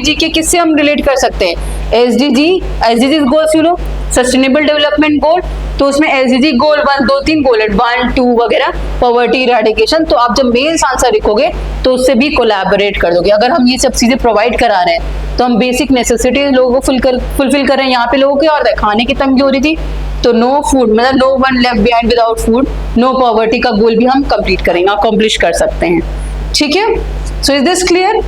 जी के किससे हम रिलेट कर सकते हैं, SDG goals, you know sustainable development goal, तो उसमें एसडीजी गोल 1, 2, 3 गोल है, 1, 2 वगैरह, पॉवर्टी इरेडिकेशन। तो आप जब मेंस आंसर लिखोगे तो उससे भी कोलैबोरेट कर दोगे। अगर हम ये सब चीजें प्रोवाइड करा रहे हैं तो हम बेसिक नेसेसिटीज लोगों को फुलफिल कर रहे हैं। यहाँ पे लोगों की और खाने की तंगी हो रही थी, तो नो फूड, मतलब no one left behind without food, no poverty का गोल भी हम कंप्लीट करेंगे, अकॉम्प्लिश कर सकते हैं। ठीक है, so is this clear?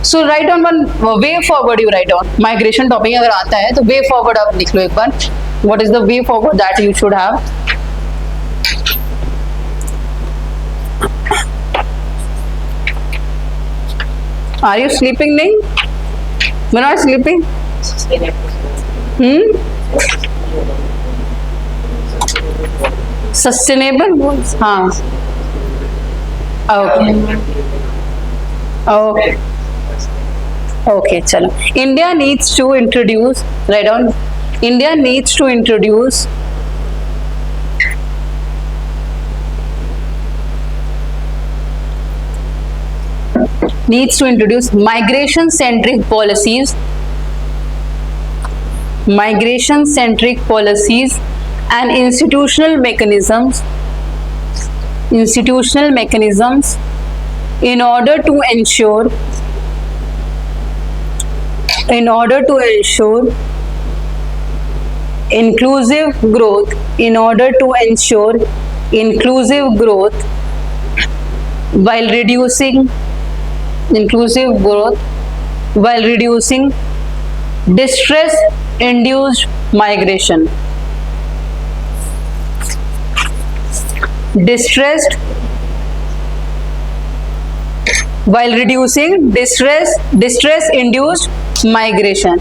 So write down one way forward, you write down migration topic अगर आता है तो वे फॉरवर्ड आप लिख लो एक बार। What is the way forward that you should have? Are you sleeping? नहीं, यू नॉट स्लीपिंग? सस्टेनेबल, हाँ, ओके ओके ओके, चलो। India needs to introduce, write down, India needs to introduce migration centric policies and institutional mechanisms in order to ensure inclusive growth, while reducing distress induced migration. While reducing distress induced migration.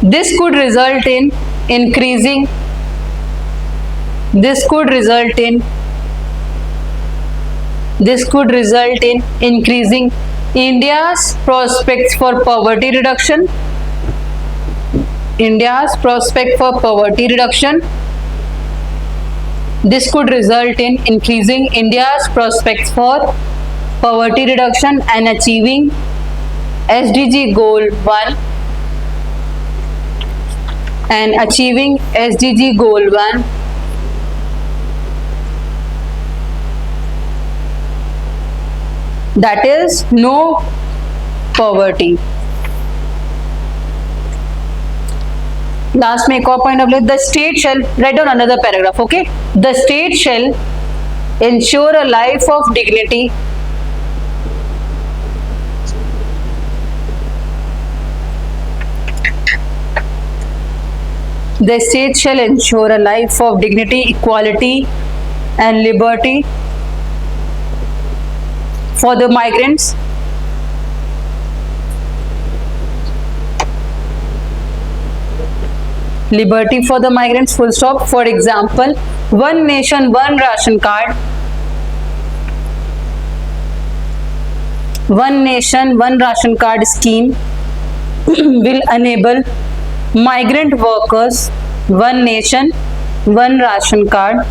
This could result in increasing India's prospects for poverty reduction. This could result in increasing India's prospects for poverty reduction and achieving SDG Goal 1 that is no poverty. Last में एक और point the state shell, write down another paragraph, okay, the state shell ensure a life of dignity equality and liberty for the migrants. Full stop. For example, one nation, one ration card. Scheme will enable migrant workers. One nation, one ration card.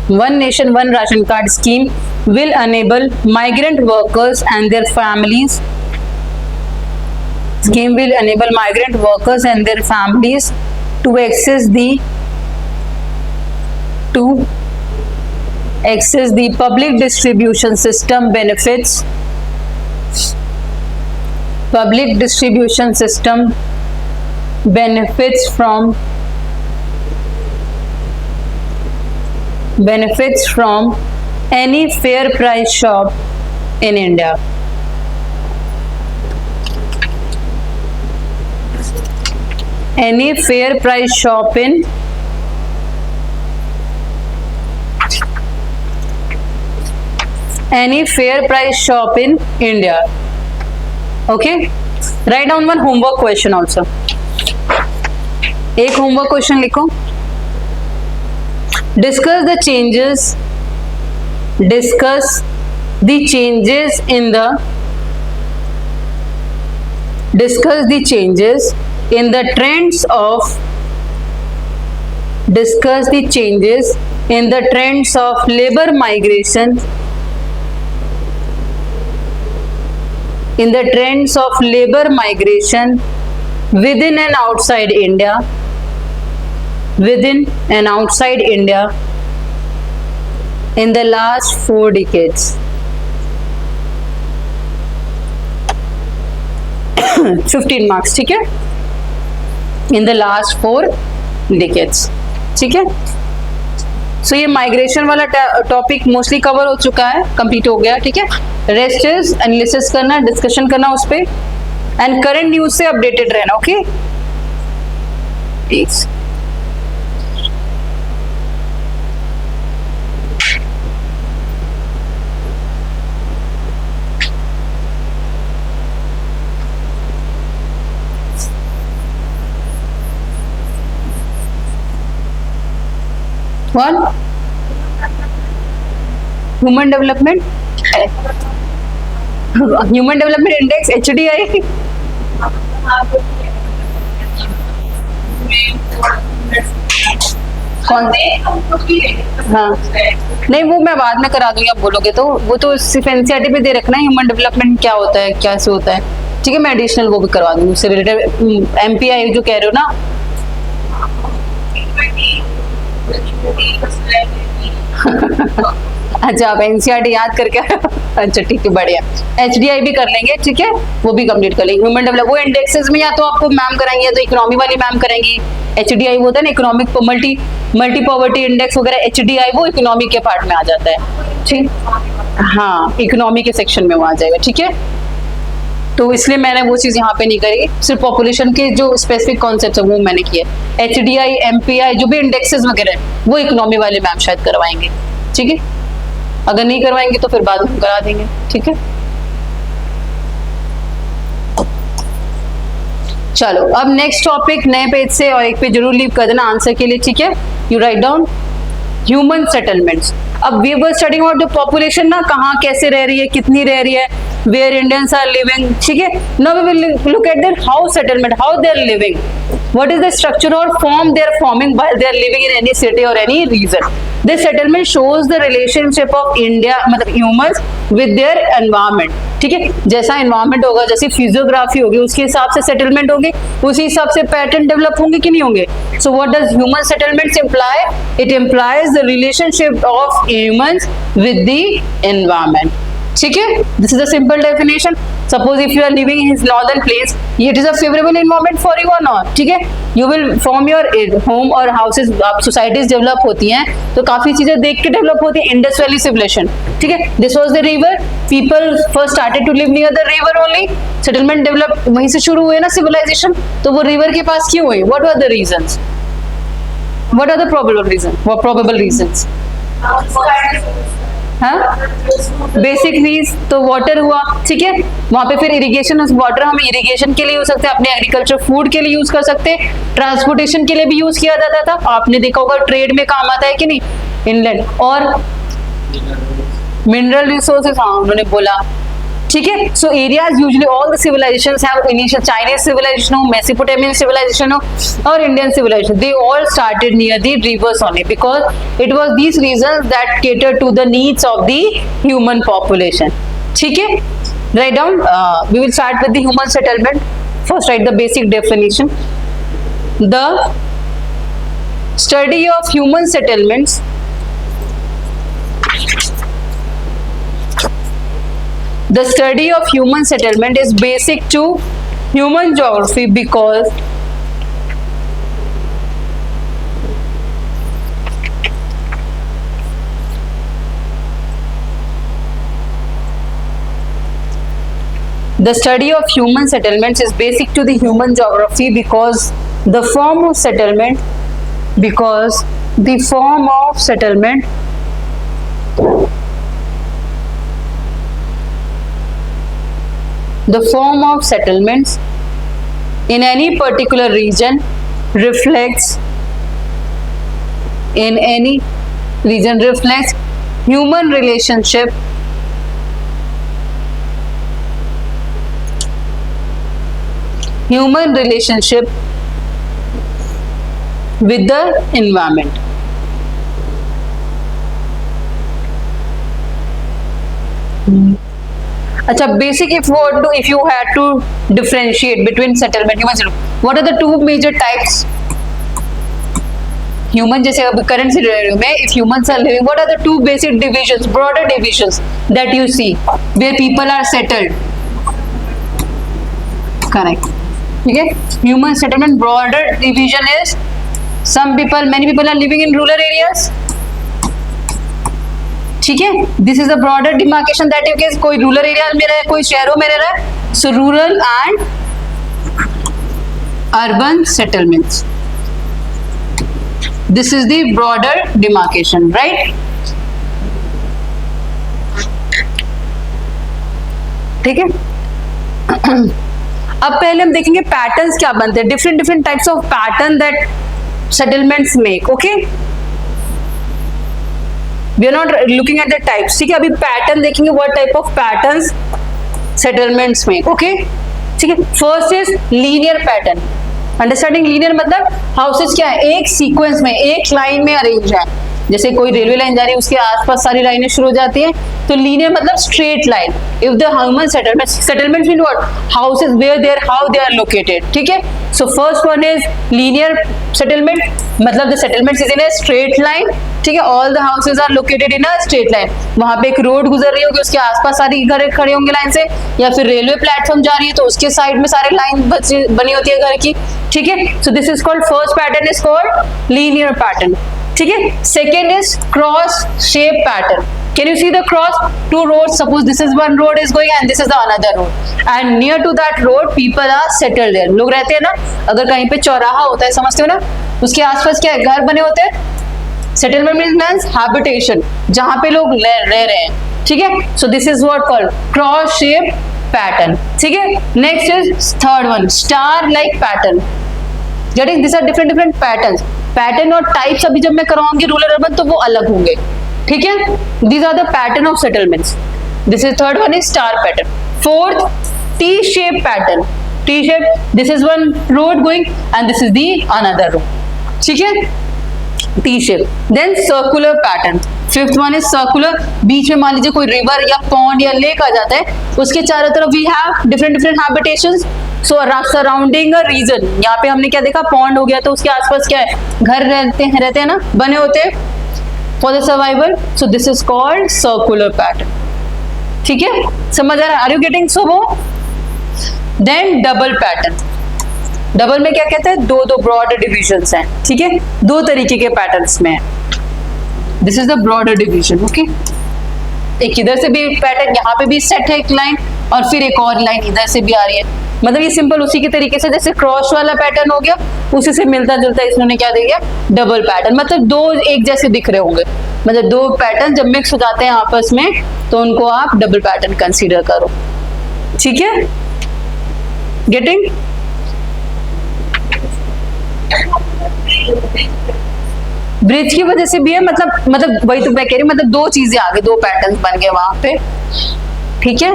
One nation, one ration card scheme will enable migrant workers and their families. To access the public distribution system benefits. Benefits from any fair price shop in India. Any fair price shop in India. Okay, write down one homework question also. एक homework question लिखो. Discuss the changes the changes in the trends of labor migration within and outside India in the last 4 decades. 15 marks, ठीक है, in the last 4 decades, ठीक है. सो ये migration वाला topic mostly cover हो चुका है, कंप्लीट हो गया, ठीक है. रेस्ट इज एनालिसिस करना, डिस्कशन करना उस पे, एंड करंट न्यूज से अपडेटेड रहना. Okay, please. One, Human Development Index, HDI. कौन? हाँ, नहीं वो मैं बाद में करा दूंगी, आप बोलोगे तो. वो तो सिर्फ एनसीईआरटी पे दे रखना है ह्यूमन डेवलपमेंट क्या होता है, कैसे होता है, ठीक है. मैं एडिशनल वो भी करवा दूंगी उससे रिलेटेड. एमपीआई जो कह रहे हो ना, अच्छा आप एनसीईआरटी याद करके अच्छा ठीक है, बढ़िया. एचडीआई भी कर लेंगे, ठीक है, वो भी कंप्लीट कर लेंगे. ह्यूमन डेवलप वो इंडेक्सेस में या तो आपको मैम कराएंगे या तो इकोनॉमी वाली मैम करेंगी. एचडीआई वो होता है ना, इकोनॉमिक मल्टी पॉवर्टी इंडेक्स वगैरह. एचडीआई वो इकोनॉमी के पार्ट में आ जाता है, ठीक. हाँ, इकोनॉमी के सेक्शन में वो आ जाएगा, ठीक है. तो इसलिए मैंने वो चीज़ यहाँ पे नहीं करी, सिर्फ पॉपुलेशन के जो स्पेसिफिक कॉन्सेप्ट है वो मैंने किए. एचडीआई, एमपीआई जो भी इंडेक्सेस वगैरह वो इकोनॉमी वाले मैम शायद करवाएंगे, ठीक है. अगर नहीं करवाएंगे तो फिर बाद में करा देंगे, ठीक है. चलो अब नेक्स्ट टॉपिक नए पेज से, और एक पेज जरूर लीव कर देना आंसर के लिए, ठीक है. You write down human settlements. अब we were studying about the population ना, कहाँ कैसे रह रही है, कितनी रह रही है, वेयर इंडियंस आर लिविंग, ठीक है. Now we will look at their how settlement, how they are living, what is the structure or form they are forming while they are living in any city or any region. This settlement shows the relationship of India, मतलब humans with their environment, ठीक है. जैसा environment होगा, जैसी physiography होगी, उसके हिसाब से सेटलमेंट होगी, उसी हिसाब से पैटर्न डेवलप होंगे कि नहीं होंगे. So what does human settlements imply? It implies the relationship of humans with the environment, ठीक है. This is a simple definition. Suppose if you are living in his northern place, it is a favorable environment for you or not, ठीक है. You will form your home और houses, आप societies develop होती हैं तो काफी चीजें देख के develop होती हैं. Indus Valley civilization, ठीक है. This was the river. People first started to live near the river only. Settlement develop वहीं से शुरू हुए ना civilization. तो वो river के पास क्यों हुई? What were the reasons? What are the probable reasons? What probable reasons? Basic needs. तो वाटर हुआ, ठीक है. वहां पे फिर इरिगेशन, उस वाटर हम इरिगेशन के लिए यूज सकते हैं, अपने एग्रीकल्चर फूड के लिए यूज कर सकते हैं, ट्रांसपोर्टेशन के लिए भी यूज किया जाता था. आपने देखा होगा ट्रेड में काम आता है कि नहीं, इनलैंड. और मिनरल रिसोर्सेज, हाँ उन्होंने बोला, ठीक है. So areas usually all the civilizations have initial, Chinese civilization हो, मेसोपोटामियन सिविलाइजेशन हो और Indian civilization, they all started near the rivers only because it was these reasons that cater to the needs of the human population, ठीक है. Write down, we will start with the human settlement. First write the basic definition. The study of human settlements, the study of human settlement is basic to human geography because the study of human settlements is basic to the human geography because the form of settlement, because the form of settlement the form of settlements in any particular region reflects human relationship human relationship with the environment. अच्छा, basic if you had to differentiate between settlement human settlement, what are the two major types? Human, जैसे अब current scenario में if humans are living, what are the two basic divisions, broader divisions that you see where people are settled? Correct. ठीक है, human settlement broader division is many people are living in rural areas. ठीक है, this is the broader demarcation that you can, कोई rural area में रहे, कोई शहरों में रह रहा है, सो rural and urban settlements, this is the broader demarcation, right? ठीक है, अब पहले हम देखेंगे पैटर्न्स क्या बनते हैं, different types of pattern that settlements make. Okay, we are not looking at the types. ठीक है, अभी पैटर्न देखेंगे, what type of patterns settlements में. ओके, ठीक है, first is linear pattern. Understanding linear मतलब हाउसेस क्या है, एक सीक्वेंस में, एक लाइन में अरेंज है. जैसे कोई रेलवे लाइन जा रही है, उसके आसपास सारी लाइनें शुरू हो जाती हैं, तो लीनियर मतलब straight line. If the human settlement mean what, houses where there how they are located. ठीक है, so first one is linear settlement, मतलब the settlement is in a straight line. ठीक है, all the houses are located in a straight line. वहां पे एक road गुजर रही होगी, उसके आसपास सारी घर खड़े होंगे लाइन से, या फिर रेलवे प्लेटफॉर्म जा रही है तो उसके साइड में सारे लाइन बनी होती है घर की. ठीक है, so this is called, first pattern is called linear pattern. ठीक है, second is cross shape pattern. Can you see the cross? Two roads, suppose this is one road is going and this is the another road, and near to that road people are settled there. लोग रहते हैं ना, अगर कहीं पे चौराहा होता है, समझते हो ना, उसके आसपास क्या है, घर बने होते हैं. सेटलमेंट मीन्स हैबिटेशन, जहां पे लोग रह रहे हैं. ठीक है, so this is what called cross shape pattern. ठीक है, next is third one, star like pattern. Getting, this are different patterns. Pattern और टाइप्स अभी जब मैं करवाऊंगी रूरल अर्बन तो वो अलग होंगे. ठीक है, these are the pattern of settlements. This is third one is star pattern. Fourth, T shape pattern. T shape, this is one road going and this is the another road. ठीक है, T shape. Then circular pattern. Fifth one is circular, बीच में मान लीजिए कोई river या pond या lake आ जाता है, उसके चारों तरफ we have different habitations, so surrounding a region. यहाँ पे हमने क्या देखा, पॉन्ड हो गया तो उसके आसपास क्या है, घर रहते हैं ना, बने होते हैं for the survival. So this is called circular pattern. ठीक है, समझ आ रहा है, आर यू गेटिंग? सो वो देन डबल पैटर्न. डबल में क्या कहते हैं, दो ब्रॉड डिविजन्स हैं. ठीक है, दो तरीके के पैटर्न्स में है. This is the broader division. Okay, एक इधर से भी पैटर्न, यहाँ पे भी सेट है एक लाइन, और फिर एक और लाइन इधर से भी आ रही है. मतलब ये सिंपल उसी के तरीके से, जैसे क्रॉस वाला पैटर्न हो गया, उसी से मिलता जुलता इन्होंने क्या दे दिया, डबल पैटर्न. मतलब दो एक जैसे दिख रहे होंगे, मतलब दो पैटर्न जब मिक्स हो जाते हैं आपस में तो उनको आप डबल पैटर्न कंसीडर करो. ठीक है, गेटिंग? ब्रिज की वजह से भी है, मतलब वही तो मैं कह रही हूँ, मतलब दो चीजें आ गई, दो पैटर्न बन गए वहां पे. ठीक है,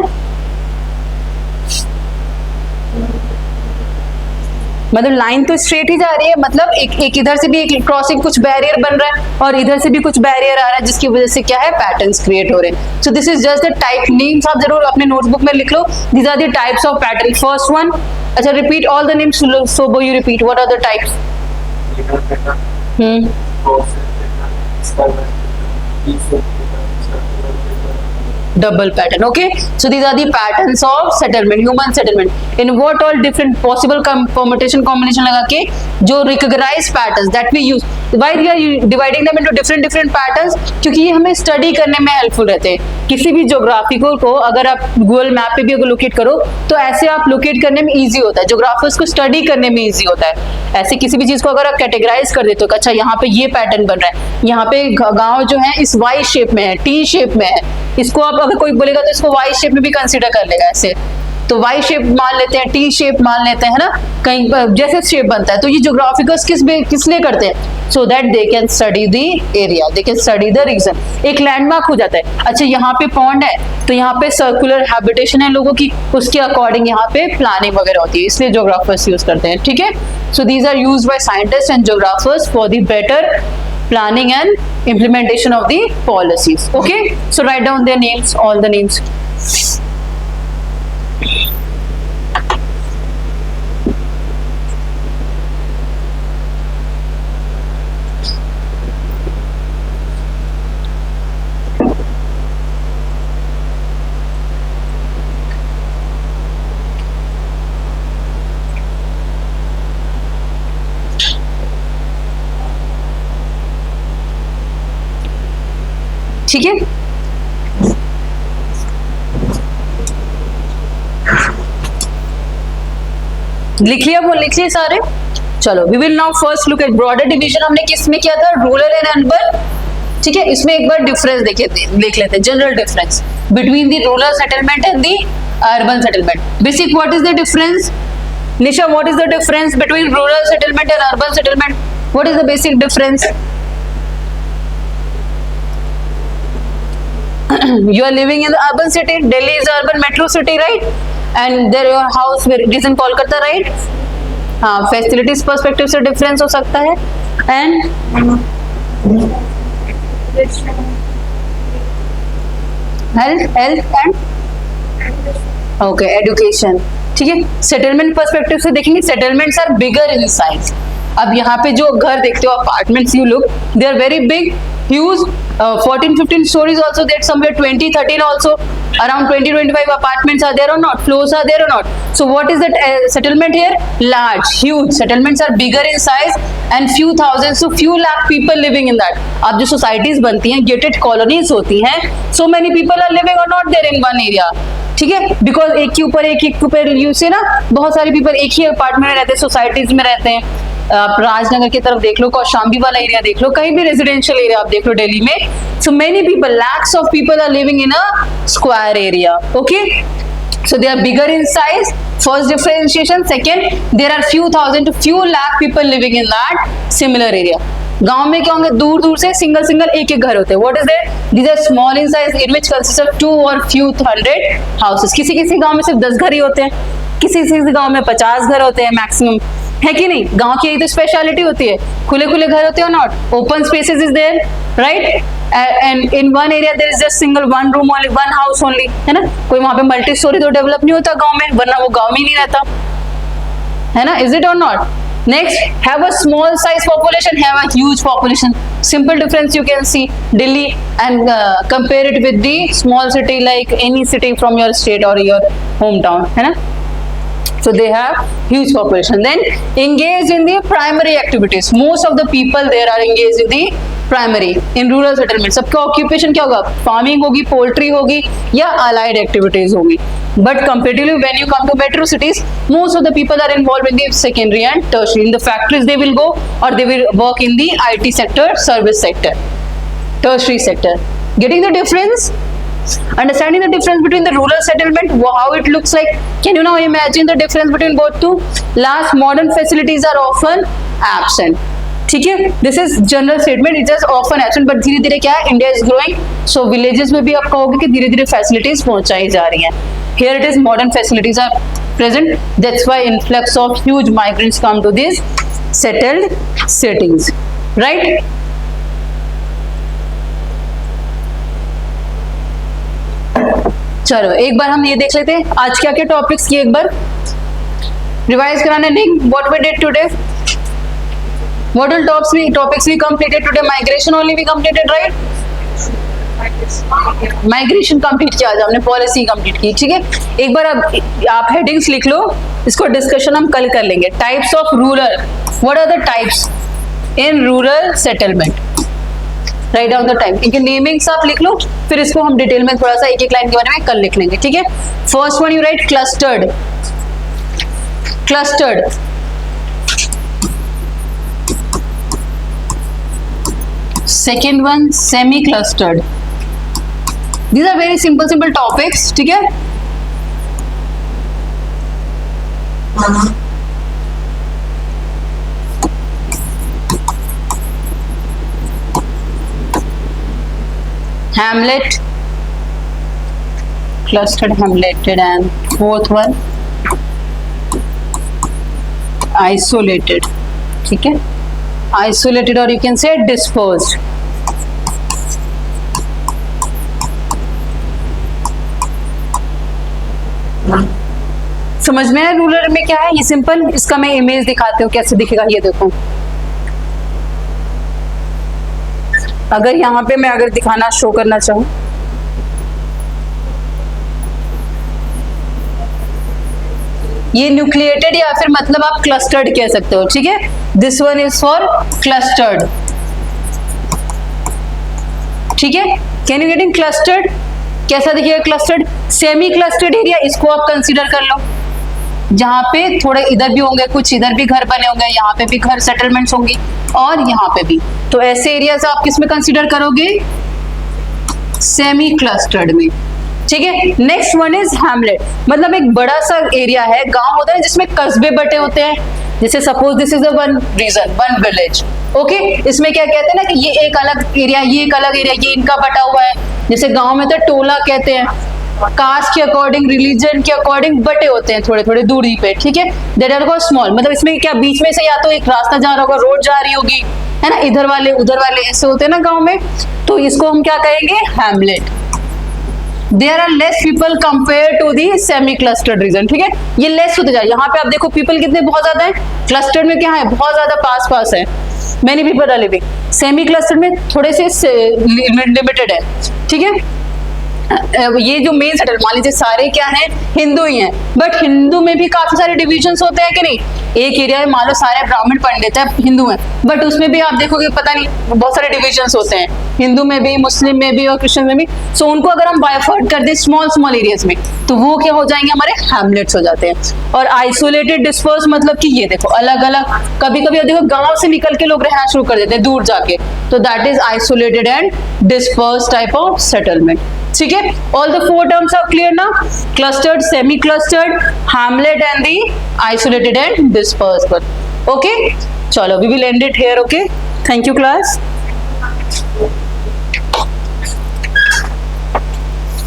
मतलब लाइन तो स्ट्रेट ही जा रही है, मतलब एक इधर से भी एक क्रॉसिंग कुछ बैरियर बन रहा है और इधर से भी कुछ बैरियर आ रहा है, जिसकी वजह से क्या है, पैटर्न्स क्रिएट हो रहे हैं. So this is just the type. Names आप जरूर अपने नोटबुक में लिख लो. These are the types of pattern. First one, अच्छा repeat all the names, so you repeat, what are the types? double pattern. Okay, so these are the patterns of settlement, human settlement. In what all different possible permutation combination लगा के जो recognized patterns that we use. Why we are dividing them into different patterns? क्योंकि ये हमें study करने में helpful रहते हैं. किसी भी ज्योग्राफिकल को अगर आप गूगल मैप पे भी अगर लोकेट करो तो ऐसे आप लोकेट करने में इजी होता है, ज्योग्राफर्स को स्टडी करने में इजी होता है. ऐसे किसी भी चीज को अगर आप कैटेगराइज कर देते हो, अच्छा यहाँ पे ये पैटर्न बन रहा है, यहाँ पे गाँव जो है इस वाई शेप में है, टी शेप में है, इसको आप अगर कोई बोलेगा तो इसको वाई शेप में भी कंसिडर कर लेगा ऐसे. तो वाई शेप मान लेते हैं, टी शेप मान लेते हैं, है ना, कहीं जैसे शेप बनता है। तो ये ज्योग्राफिकर्स किस लिए करते हैं? So that they can study the area, they can study the region. एक लैंडमार्क हो जाता है, अच्छा यहाँ पे पॉन्ड है तो यहाँ पे सर्कुलर हैबिटेशन है लोगों की, उसके अकॉर्डिंग यहाँ पे प्लानिंग वगैरह होती है, इसलिए ज्योग्राफर्स यूज करते हैं, ठीक है। So these are used by scientist and geographers for the better planning and implementation of the policies. Okay, so write down their names, all the names. ठीक है, लिख लिया, वो लिख लिए सारे। चलो, we will now first look at broader division. हमने किस में किया था? रूरल एंड अर्बन, ठीक है। इसमें एक बार डिफरेंस देख लेते हैं, general difference between the rural settlement and the urban settlement. Basic, what is the difference? Nisha, what is the difference between rural settlement and urban settlement? What is the basic difference? You are living in the urban city. Delhi is urban metro city, right? And there your house is in Kolkata, right? हाँ, facilities perspective से difference हो सकता है। And health and okay, education, ठीक है। Settlement perspective से देखेंगे, settlements are bigger in size. अब यहाँ पे जो घर देखते हो, apartments you look, they are very big, huge, 14-15 stories also there, somewhere 20-13 also, around 20-25 apartments are there or not, floors are there or not. So what is that settlement here? Large, huge. Settlements are bigger in size and few thousands, so few lakh people living in that. अब जो societies बनती हैं, gated colonies होती हैं, so many people are living or not there in one area, ठीक है। Because एक के ऊपर यूज से ना बहुत सारे पीपल एक ही अपार्टमेंट में रहते हैं, सोसाइटीज में रहते हैं। आप राजनगर की तरफ देख लो, कौशाम्बी वाला एरिया देख लो, कहीं भी रेजिडेंशियल एरिया आप देख लो दिल्ली में, so many people, lakhs of people are living in a square area, okay. So they are bigger in size, first differentiation. Second, there are few thousand to few lakh people living in that similar area. गांव में क्या होंगे? दूर दूर से single एक घर होते हैं। What is that? These are small in size, in which consists of 2 or few hundred houses. किसी गांव में सिर्फ 10 घर ही होते हैं, किसी गांव में 50 घर होते हैं मैक्सिमम, है कि नहीं? गांव की यही तो स्पेशलिटी होती है, खुले घर होते हैं, not open spaces is there, right? And in one area there is just single one room only, one house only, है ना? कोई वहां पे मल्टी स्टोरी तो डेवलप नहीं होता गांव में, वरना वो गांव में ही नहीं रहता, है ना? इज इट और not? Next, have a small size population, have a huge population. Simple difference you can see Delhi and compare it with the small city like any city from your state or your hometown, है ना? So they have huge population. Then engaged in the primary activities. Most of the people there are engaged in the primary in rural settlement. सबका occupation क्या होगा? Farming होगी, poultry होगी या allied activities होगी. But comparatively, when you come to metro cities, most of the people are involved in the secondary and tertiary. In the factories they will go, or they will work in the IT sector, service sector, tertiary sector. Getting the difference? Understanding the difference between the rural settlement, how it looks like. Can you now imagine the difference between both two? Last, modern facilities are often absent. ठीक है, this is general statement, it is often absent, but धीरे धीरे क्या है, India is growing, so villages में भी आप कहोगे कि धीरे धीरे फैसिलिटीज पहुंचाई जा रही हैं. Here it is, modern facilities are present. That's why influx of huge migrants come to these settled cities, right? चलो एक बार हम ये देख लेते हैं आज क्या क्या टॉपिक्स किए, एक बार रिवाइज कराने नहीं. What we did today? What all topics we completed today? Migration only we completed, right? Migration complete किया, आज हमने पॉलिसी कंप्लीट की, ठीक है. एक बार आप हेडिंग्स लिख लो, इसको डिस्कशन हम कल कर लेंगे. Types of rural, what are the types in rural settlement, right down the type. इनके नेमिंग्स आप लिख लो, फिर इसको हम डिटेल में थोड़ा सा एक एक लाइन के बारे में कल लिख लेंगे, ठीक है. First one you right clustered. Second one semi clustered. These are very simple topics, ठीक है. Hamlet, clustered, hamleted, and fourth one isolated. ठीक है, isolated or you can say dispersed. समझ में है रूलर में क्या है? ये सिंपल, इसका मैं इमेज दिखाती हूँ कैसे दिखेगा। ये देखो, अगर यहाँ पे मैं अगर दिखाना शो करना चाहूँ, ये न्यूक्लिएटेड या फिर मतलब आप क्लस्टर्ड कह सकते हो। ठीक है, this one is for clustered. ठीक है, कैन यू गेटिंग क्लस्टर्ड? कैसा दिखेगा क्लस्टर्ड? सेमी क्लस्टर्ड एरिया, इसको आप कंसीडर कर लो, जहां पे थोड़े इधर भी होंगे, कुछ इधर भी घर बने होंगे, यहाँ पे भी घर सेटलमेंट्स होंगी और यहाँ पे भी। तो ऐसे एरियाज आप किस में कंसीडर करोगे? सेमी क्लस्टर्ड में। ठीक है, नेक्स्ट वन इज हैमलेट, मतलब एक बड़ा सा एरिया है, गांव होता है जिसमें कस्बे बटे होते हैं। जैसे suppose this is the one region, one village. Okay, इसमें क्या कहते हैं ना कि ये एक अलग एरिया, ये एक अलग एरिया, ये इनका बटा हुआ है। जैसे गांव में तो टोला कहते हैं, कास्ट के अकॉर्डिंग, रिलीजन के अकॉर्डिंग बटे होते हैं थोड़े थोड़े दूरी पे। ठीक है, दैट आर कॉल्ड स्मॉल, मतलब इसमें क्या बीच में से या तो एक रास्ता जा रहा होगा, रोड जा रही होगी, है ना, इधर वाले उधर वाले ऐसे होते हैं ना गांव में, तो इसको हम क्या कहेंगे? Hamlet. There are less people compare to the semi clustered region. ठीक है, ये लेस होते जाए। यहाँ पे आप देखो पीपल कितने बहुत ज्यादा है, क्लस्टर्ड में क्या है, बहुत ज्यादा पास पास है, many people are living. Semi clustered में थोड़े से लिमिटेड है। ठीक है, ये जो मेन सेटल, मान लीजिए सारे क्या हैं, हिंदू ही हैं, बट हिंदू में भी काफी सारे डिविजन्स होते हैं कि नहीं। एक एरिया में मान लो सारे ब्राह्मण पंडित है, हिंदू हैं, बट उसमें भी आप देखोगे पता नहीं बहुत सारे डिविजन्स होते हैं, हिंदू में भी, मुस्लिम में भी और क्रिश्चियन में भी। सो उनको अगर हम बायफर्ट कर दें स्मॉल स्मॉल एरियाज में, तो वो क्या हो जाएंगे, हमारे हैमलेट्स हो जाते हैं। और आइसोलेटेड डिस्पर्स मतलब कि ये देखो अलग अलग, कभी कभी देखो गांव से निकल के लोग रहना शुरू कर देते हैं दूर जाके, तो that is isolated and disperse type of settlement. ठीक है, all the four terms are clear ना, clustered, semi clustered, hamlet and the isolated and dispersed. Okay, चलो we will end it here. Okay, thank you class.